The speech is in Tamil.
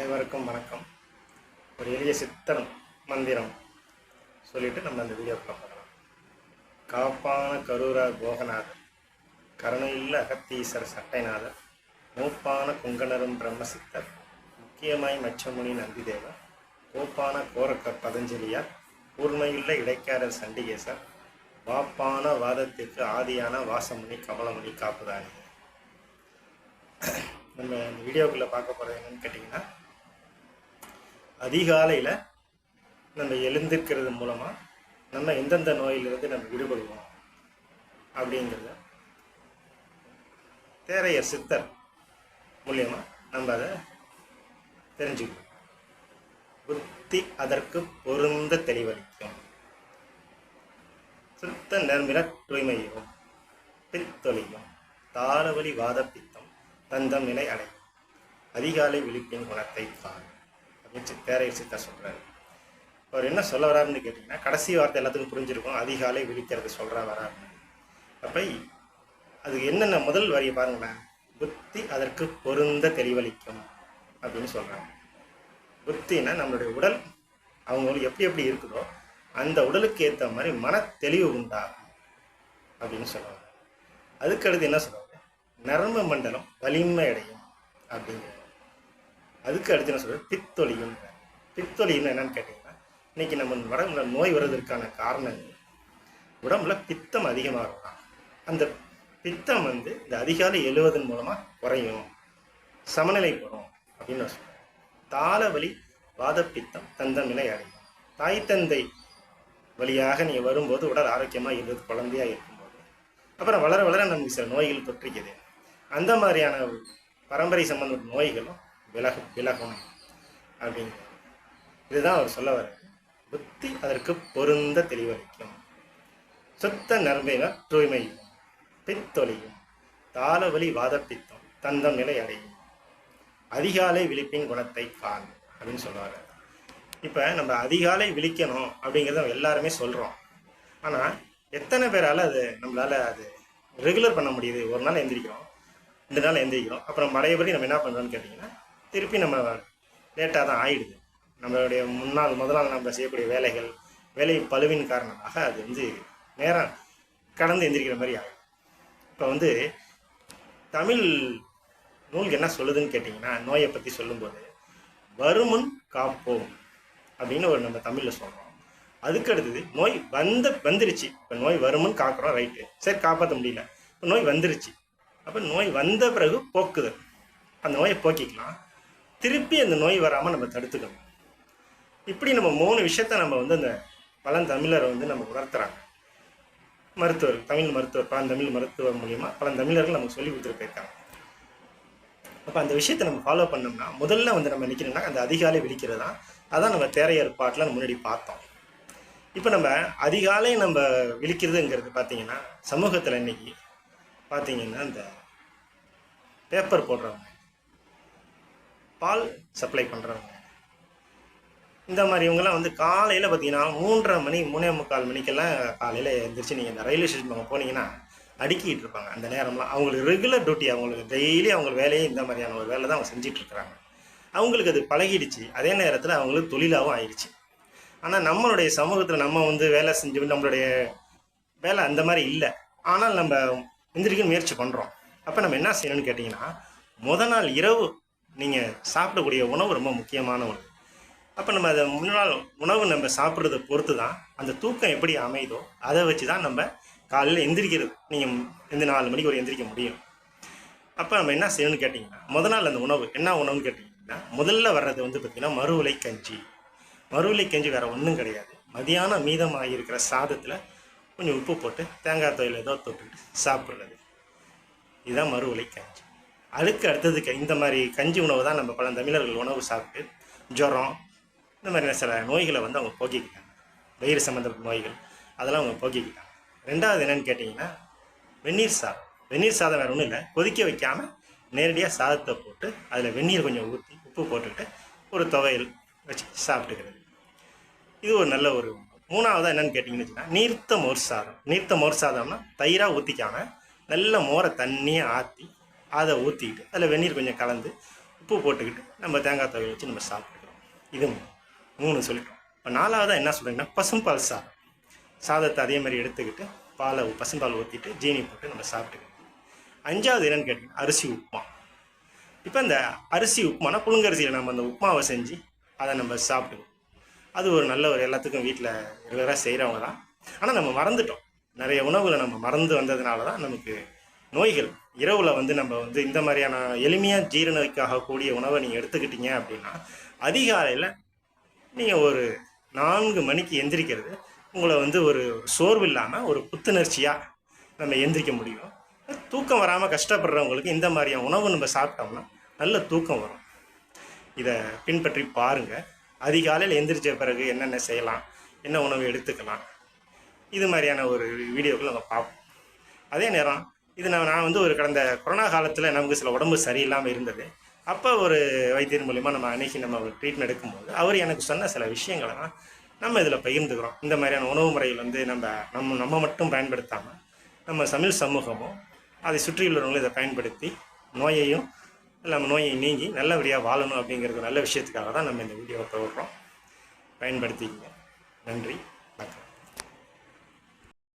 அனைவருக்கும் வணக்கம். ஒரு எளிய சித்தன் மந்திரம் சொல்லிட்டு நம்ம அந்த வீடியோக்குள்ள பார்க்கலாம். காப்பான கரூர கோகநாதர், கருணையுள்ள அகத்தீசர் சட்டைநாதர், மூப்பான குங்கணரும் பிரம்மசித்தர், முக்கியமாய் மச்சமுனி நந்திதேவர், கோப்பான கோரக்கர் பதஞ்சலியார், கூர்மையுள்ள இடைக்காரர் சண்டிகேசர், வாப்பான வாதத்திற்கு ஆதியான வாசமுனி கமலமுனி காப்புதானி. நம்ம இந்த வீடியோக்குள்ளே பார்க்க போகிறது என்னன்னு கேட்டிங்கன்னா, அதிகாலையில் நம்ம எழுந்திருக்கிறது மூலமாக நம்ம எந்தெந்த நோயிலிருந்து நம்ம விடுபடுவோம் அப்படிங்கிறத தேரையர் சித்தர் மூலியமாக நம்ம அதை தெரிஞ்சுக்கணும். புத்தி அதற்கு பொருந்த தெளிவளிக்கும், சுத்த நர்மில தூய்மையும், பித்தொழியும், தாளவழி வாத பித்தம் தந்தம் நிலை அடையும், அதிகாலை விழிப்பின் குணத்தை காண் அப்படின்னு தேரையர் சித்தர் சொல்கிறாரு. அவர் என்ன சொல்ல வராருன்னு கேட்டிங்கன்னா, கடைசி வார்த்தை எல்லாத்துக்கும் புரிஞ்சிருக்கும், அதிகாலை விழிக்கிறது சொல்கிறா வராருன்னு. அப்போ அது என்னென்ன முதல் வரியை பாருங்களேன், புத்தி அதற்கு பொருந்த தெளிவளிக்கும் அப்படின்னு சொல்கிறாங்க. புத்தின்னா நம்மளுடைய உடல் அவங்களுக்கு எப்படி எப்படி இருக்குதோ அந்த உடலுக்கு ஏற்ற மாதிரி மன தெளிவு உண்டாகும் அப்படின்னு சொல்லுவாங்க. அதுக்கடுத்து என்ன சொல்லுவாங்க, நரம்பு மண்டலம் வலிமை அடையும் அப்படிங்கிற. அதுக்கு அடுத்து என்ன சொல்றது, பித்தொழியும். பித்தொழியும் என்னன்னு கேட்டீங்கன்னா, இன்னைக்கு நம்ம உடம்புல நோய் வருவதற்கான காரணங்கள் உடம்புல பித்தம் அதிகமாக இருக்கும். அந்த பித்தம் இந்த அதிகாலை எழுவதன் மூலமா குறையும், சமநிலைப்படும் அப்படின்னு சொல்றேன். தாளவழி வாத பித்தம் தந்தம் நிலை அடையும். தாய் தந்தை வழியாக நீ வரும்போது உடல் ஆரோக்கியமாக இருந்தது, குழந்தையா இருக்கும்போது அப்புறம் வளர வளர நமக்கு சில நோய்கள் தொற்றிக்குது. அந்த மாதிரியான பரம்பரை சம்பந்த நோய்களும் விலகும் அப்படிங்கிற. இதுதான் அவர் சொல்ல வர. புத்தி அதற்கு பொருந்த தெளிவளிக்கும், சுத்த நர்மையின தூய்மையும், பித்தொழியும், தாளவழி வாதப்பித்தம் தந்தம் நிலை அடையும், அதிகாலை விழிப்பின் குணத்தை காண் அப்படின்னு சொல்லுவார். இப்போ நம்ம அதிகாலை விழிக்கணும் அப்படிங்கிறத எல்லாருமே சொல்கிறோம். ஆனால் எத்தனை பேரால் நம்மளால் அது ரெகுலர் பண்ண முடியுது? ஒரு நாள் எந்திரிக்கிறோம், 2 நாள் எந்திரிக்கிறோம், அப்புறம் பழையபடி நம்ம என்ன பண்ணுறோம்னு கேட்டிங்கன்னா, திருப்பி நம்ம லேட்டாக தான் ஆயிடுது. நம்மளுடைய முதல் நாள் நம்ம செய்யக்கூடிய வேலை பழுவின் காரணமாக அது நேரம் கடந்து எந்திரிக்கிற மாதிரி ஆகும். இப்போ தமிழ் நூல் என்ன சொல்லுதுன்னு கேட்டிங்கன்னா, நோயை பற்றி சொல்லும்போது வருமுன் காப்போம் அப்படின்னு நம்ம தமிழில் சொல்கிறோம். அதுக்கு அடுத்தது நோய் வந்துருச்சு. இப்போ நோய் வருமுன் காக்கிறோம், ரைட்டு, சரி, காப்பாற்ற முடியல, இப்போ நோய் வந்துருச்சு. அப்போ நோய் வந்த பிறகு போக்குது, அந்த நோயை போக்கிக்கலாம், திருப்பி அந்த நோய் வராமல் நம்ம தடுத்துக்கணும். இப்படி நம்ம 3 விஷயத்த நம்ம அந்த பழந்தமிழர் நம்ம உணர்த்துறாங்க. மருத்துவர், தமிழ் மருத்துவர், பழந்தமிழ் மருத்துவர் மூலியமாக பழந்தமிழர்கள் நமக்கு சொல்லி கொடுத்துட்டு போயிருக்காங்க. அப்போ அந்த விஷயத்தை நம்ம ஃபாலோ பண்ணோம்னா முதல்ல நம்ம நிற்கணும்னா அந்த அதிகாலை விழிக்கிறது தான். அதான் நம்ம தேரையர் பாட்டில் முன்னாடி பார்த்தோம். இப்போ நம்ம அதிகாலை நம்ம விழிக்கிறதுங்கிறது பார்த்தீங்கன்னா, சமூகத்தில் இன்னைக்கு பார்த்தீங்கன்னா இந்த பேப்பர் போடுறவங்க, பால் சப்ளை பண்ணுறவங்க, இந்த மாதிரி இவங்கெல்லாம் காலையில் பார்த்தீங்கன்னா 3:30 மணி 3:45 மணிக்கெல்லாம் காலையில் எழுந்திரிச்சு நீங்கள் இந்த ரயில்வே ஸ்டேஷன் பக்கம் போனீங்கன்னா அடுக்கிட்டு இருப்பாங்க. அந்த நேரம்லாம் அவங்களுக்கு ரெகுலர் டியூட்டி, அவங்களுக்கு டெய்லி அவங்க வேலையே இந்த மாதிரியான ஒரு வேலை தான் அவங்க செஞ்சிட்ருக்குறாங்க. அவங்களுக்கு அது பழகிடுச்சு, அதே நேரத்தில் அவங்களுக்கு தொழிலாகவும் ஆயிடுச்சு. ஆனால் நம்மளுடைய சமூகத்தில் நம்ம வேலை செஞ்சு நம்மளுடைய வேலை அந்த மாதிரி இல்லை. ஆனால் நம்ம எந்திரிக்க முயற்சி பண்ணுறோம். அப்போ நம்ம என்ன செய்யணும்னு கேட்டிங்கன்னா, முதல் நாள் இரவு நீங்கள் சாப்பிடக்கூடிய உணவு ரொம்ப முக்கியமான உணவு. அப்போ நம்ம அதை முன்னாள் உணவு நம்ம சாப்பிட்றத பொறுத்து தான் அந்த தூக்கம் எப்படி அமைதோ அதை வச்சு தான் நம்ம காலையில் எந்திரிக்கிறது. நீங்கள் 4 மணிக்கு ஒரு எந்திரிக்க முடியும். அப்போ நம்ம என்ன செய்யணும்னு கேட்டிங்கன்னா, முதல் நாள் அந்த உணவு என்ன உணவுன்னு கேட்டிங்கன்னா, முதல்ல வர்றது பார்த்திங்கன்னா மறுவிலை கஞ்சி. மறுவிலை கஞ்சி வேறு ஒன்றும் கிடையாது, மதியானம் மீதமாக இருக்கிற சாதத்தில் கொஞ்சம் உப்பு போட்டு தேங்காய் தொழில் ஏதோ தொட்டுக்கிட்டு சாப்பிட்றது. இதுதான் மறுவிலை கஞ்சி. அதுக்கு அடுத்ததுக்கு இந்த மாதிரி கஞ்சி உணவு தான் நம்ம பழந்தமிழர்கள் உணவு சாப்பிட்டு ஜுரம் இந்த மாதிரி சில நோய்களை அவங்க போக்கிக்கிட்டாங்க. வயிறு சம்மந்தப்பட்ட நோய்கள் அதெல்லாம் அவங்க போக்கிக்கிட்டாங்க. 2வது என்னென்னு கேட்டிங்கன்னா, வெந்நீர் சாதம். வெந்நீர் சாதம் வேறு ஒன்றும் இல்லை, கொதிக்க வைக்காமல் நேரடியாக சாதத்தை போட்டு அதில் வெந்நீர் கொஞ்சம் ஊற்றி உப்பு போட்டுக்கிட்டு ஒரு துவையல் வச்சு சாப்பிட்டுக்கிறது. இது ஒரு நல்ல ஒரு. 3வது என்னென்னு கேட்டிங்கன்னு வச்சுன்னா, நீர்த்த மோர் சாதம். நீர்த்த மோர் சாதம்னா தயிராக ஊற்றிக்காமல் நல்ல மோரை தண்ணியை ஆற்றி அதை ஊற்றிக்கிட்டு அதில் வெந்நீர் கொஞ்சம் கலந்து உப்பு போட்டுக்கிட்டு நம்ம தேங்காய் துவையல் வச்சு நம்ம சாப்பிட்டுக்கிறோம். இது 3 சொல்லிட்டோம். இப்போ 4வதாக என்ன சொல்கிறீங்கன்னா பசும்பால் சாதம். சாதத்தை அதே மாதிரி எடுத்துக்கிட்டு பசும்பால் ஊற்றிட்டு ஜீனி போட்டு நம்ம சாப்பிட்டுக்கணும். 5வது என்னன்னு கேட்டிங்கன்னா அரிசி உப்புமா. இப்போ இந்த அரிசி உப்புமானா புழுங்கரிசியில் நம்ம அந்த உப்புமாவை செஞ்சு அதை நம்ம சாப்பிட்டுக்கணும். அது ஒரு நல்ல ஒரு எல்லாத்துக்கும் வீட்டில் ரெகுலராக செய்கிறவங்க தான். ஆனால் நம்ம மறந்துட்டோம். நிறைய உணவுகளை நம்ம மறந்து வந்ததுனால தான் நமக்கு நோய்கள். இரவில் நம்ம இந்த மாதிரியான எளிமையாக ஜீரணிக்காகக்கூடிய உணவை நீங்கள் எடுத்துக்கிட்டீங்க அப்படின்னா அதிகாலையில் நீங்கள் ஒரு 4 மணிக்கு எந்திரிக்கிறது உங்களை ஒரு சோர்வு இல்லாமல் ஒரு புத்துணர்ச்சியாக நம்ம எந்திரிக்க முடியும். தூக்கம் வராமல் கஷ்டப்படுறவங்களுக்கு இந்த மாதிரியான உணவு நம்ம சாப்பிட்டோம்னா நல்ல தூக்கம் வரும். இதை பின்பற்றி பாருங்கள். அதிகாலையில் எந்திரிச்ச பிறகு என்னென்ன செய்யலாம், என்ன உணவு எடுத்துக்கலாம், இது மாதிரியான ஒரு வீடியோக்கள் நம்ம பார்ப்போம். அதே நேரம் இது நான் ஒரு கடந்த கொரோனா காலத்தில் நமக்கு சில உடம்பு சரியில்லாமல் இருந்தது. அப்போ ஒரு வைத்தியர் மூலிமா நம்ம அணுகி நம்ம ஒரு ட்ரீட்மெண்ட் எடுக்கும்போது அவர் எனக்கு சொன்ன சில விஷயங்களை தான் நம்ம இதில் பகிர்ந்துக்கிறோம். இந்த மாதிரியான உணவு முறைகள் நம்ம மட்டும் பயன்படுத்தாமல் நம்ம தமிழ் சமூகமும் அதை சுற்றியுள்ளவங்களும் இதை பயன்படுத்தி நோயை நீங்கி நல்லபடியாக வாழணும் அப்படிங்கிறது நல்ல விஷயத்துக்காக தான் நம்ம இந்த வீடியோவை போடுறோம். பயன்படுத்திக்கங்க. நன்றி, வணக்கம்.